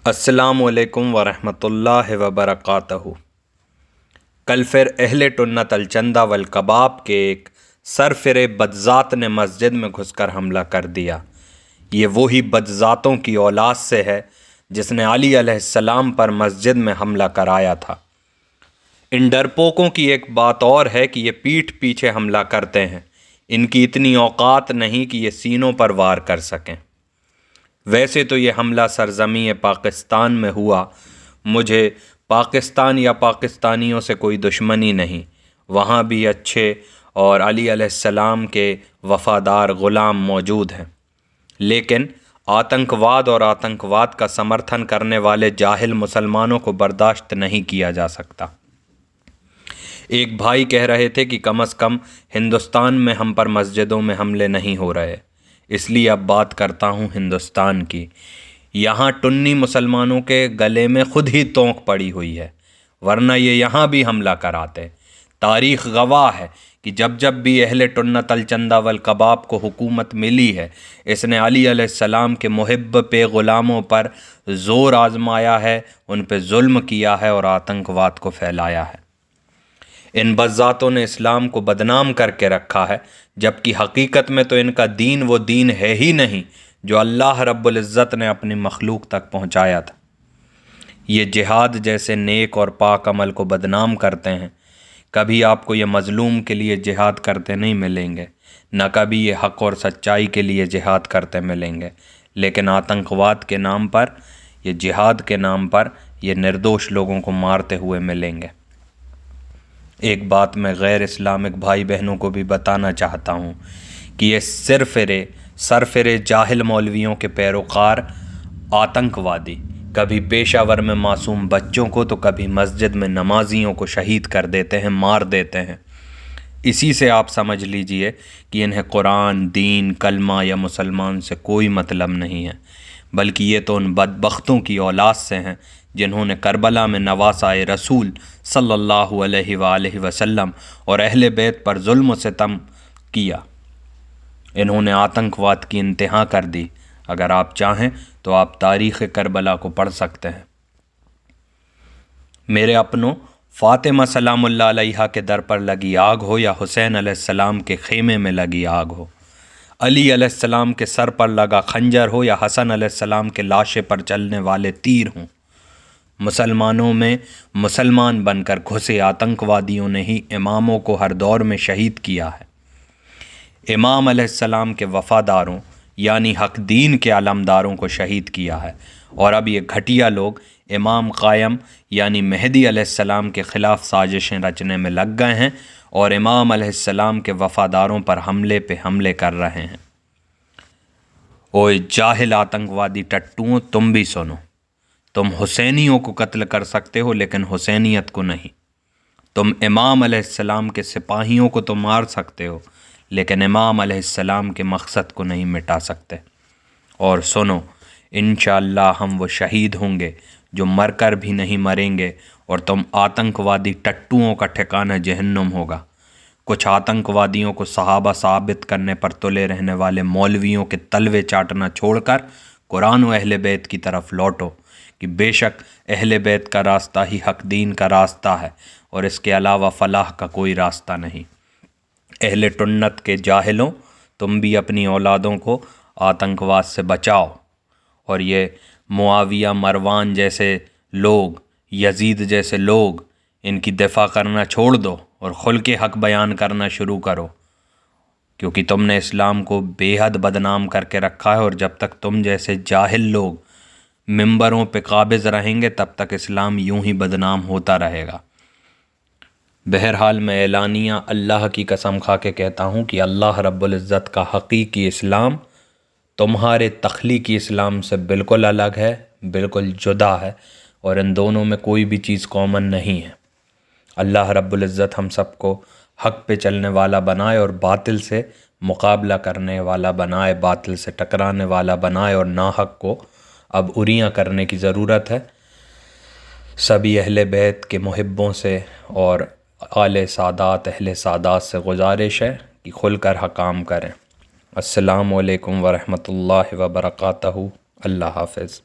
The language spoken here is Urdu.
السلام علیکم ورحمۃ اللہ وبرکاتہ۔ کل پھر اہل ٹنت الچندہ والکباب کے ایک سرفرے بدذات نے مسجد میں گھس کر حملہ کر دیا۔ یہ وہی بدذاتوں کی اولاد سے ہے جس نے علی علیہ السلام پر مسجد میں حملہ کرایا تھا۔ ان ڈرپوکوں کی ایک بات اور ہے کہ یہ پیٹھ پیچھے حملہ کرتے ہیں، ان کی اتنی اوقات نہیں کہ یہ سینوں پر وار کر سکیں۔ ویسے تو یہ حملہ سرزمین پاکستان میں ہوا، مجھے پاکستان یا پاکستانیوں سے کوئی دشمنی نہیں، وہاں بھی اچھے اور علی علیہ السلام کے وفادار غلام موجود ہیں، لیکن آتنکواد اور آتنکواد کا سمرتھن کرنے والے جاہل مسلمانوں کو برداشت نہیں کیا جا سکتا۔ ایک بھائی کہہ رہے تھے کہ کم از کم ہندوستان میں ہم پر مسجدوں میں حملے نہیں ہو رہے، اس لیے اب بات کرتا ہوں ہندوستان کی۔ یہاں ٹنی مسلمانوں کے گلے میں خود ہی تونک پڑی ہوئی ہے، ورنہ یہ یہاں بھی حملہ کراتے۔ تاریخ گواہ ہے کہ جب بھی اہل ٹنت الچندہ والکباب کو حکومت ملی ہے، اس نے علی علیہ السلام کے محب پہ غلاموں پر زور آزمایا ہے، ان پہ ظلم کیا ہے اور آتنکواد کو پھیلایا ہے۔ ان بدذاتوں نے اسلام کو بدنام کر کے رکھا ہے، جبکہ حقیقت میں تو ان کا دین وہ دین ہے ہی نہیں جو اللہ رب العزت نے اپنی مخلوق تک پہنچایا تھا۔ یہ جہاد جیسے نیک اور پاک عمل کو بدنام کرتے ہیں۔ کبھی آپ کو یہ مظلوم کے لیے جہاد کرتے نہیں ملیں گے، نہ کبھی یہ حق اور سچائی کے لیے جہاد کرتے ملیں گے، لیکن آتنکواد کے نام پر، یہ جہاد کے نام پر یہ نردوش لوگوں کو مارتے ہوئے ملیں گے۔ ایک بات میں غیر اسلامک بھائی بہنوں کو بھی بتانا چاہتا ہوں کہ یہ سرفرے جاہل مولویوں کے پیروکار آتنکوادی کبھی پشاور میں معصوم بچوں کو تو کبھی مسجد میں نمازیوں کو شہید کر دیتے ہیں، مار دیتے ہیں۔ اسی سے آپ سمجھ لیجئے کہ انہیں قرآن، دین، کلمہ یا مسلمان سے کوئی مطلب نہیں ہے، بلکہ یہ تو ان بدبختوں کی اولاد سے ہیں جنہوں نے کربلا میں نواسۂ رسول صلی اللہ علیہ وآلہ وسلم اور اہل بیت پر ظلم و ستم کیا۔ انہوں نے آتنکواد کی انتہا کر دی۔ اگر آپ چاہیں تو آپ تاریخ کربلا کو پڑھ سکتے ہیں۔ میرے اپنوں، فاطمہ سلام اللہ علیہا کے در پر لگی آگ ہو یا حسین علیہ السلام کے خیمے میں لگی آگ ہو، علی علیہ السلام کے سر پر لگا خنجر ہو یا حسن علیہ السلام کے لاشے پر چلنے والے تیر ہوں، مسلمانوں میں مسلمان بن کر گھسے آتنکوادیوں نے ہی اماموں کو ہر دور میں شہید کیا ہے۔ امام علیہ السلام کے وفاداروں یعنی حق دین کے علمداروں کو شہید کیا ہے، اور اب یہ گھٹیا لوگ امام قائم یعنی مہدی علیہ السلام کے خلاف سازشیں رچنے میں لگ گئے ہیں اور امام علیہ السلام کے وفاداروں پر حملے پہ حملے کر رہے ہیں۔ اوئے جاہل آتنکوادی ٹٹوؤں، تم بھی سنو، تم حسینیوں کو قتل کر سکتے ہو لیکن حسینیت کو نہیں۔ تم امام علیہ السلام کے سپاہیوں کو تو مار سکتے ہو لیکن امام علیہ السلام کے مقصد کو نہیں مٹا سکتے۔ اور سنو، انشاءاللہ ہم وہ شہید ہوں گے جو مر کر بھی نہیں مریں گے، اور تم آتنکوادی ٹٹوؤں کا ٹھکانہ جہنم ہوگا۔ کچھ آتنکوادیوں کو صحابہ ثابت کرنے پر تلے رہنے والے مولویوں کے تلوے چاٹنا چھوڑ کر قرآن و اہل بیت کی طرف لوٹو کہ بے شک اہل بیت کا راستہ ہی حق دین کا راستہ ہے اور اس کے علاوہ فلاح کا کوئی راستہ نہیں۔ اہل ٹنت کے جاہلوں، تم بھی اپنی اولادوں کو آتنکواد سے بچاؤ، اور یہ معاویہ، مروان جیسے لوگ، یزید جیسے لوگ، ان کی دفاع کرنا چھوڑ دو اور کھل کے حق بیان کرنا شروع کرو، کیونکہ تم نے اسلام کو بے حد بدنام کر کے رکھا ہے، اور جب تک تم جیسے جاہل لوگ ممبروں پہ قابض رہیں گے تب تک اسلام یوں ہی بدنام ہوتا رہے گا۔ بہرحال میں اعلانیہ اللہ کی قسم کھا کے کہتا ہوں کہ اللہ رب العزت کا حقیقی اسلام تمہارے تخلیقی اسلام سے بالکل الگ ہے، بالکل جدا ہے، اور ان دونوں میں کوئی بھی چیز کامن نہیں ہے۔ اللہ رب العزت ہم سب کو حق پہ چلنے والا بنائے اور باطل سے مقابلہ کرنے والا بنائے، باطل سے ٹکرانے والا بنائے، اور ناحق کو اب اریاں کرنے کی ضرورت ہے۔ سبھی اہل بیت کے محبوں سے اور آل سادات، اہل سادات سے گزارش ہے کہ کھل کر حکام کریں۔ السلام علیکم ورحمۃ اللہ وبرکاتہ۔ اللہ حافظ۔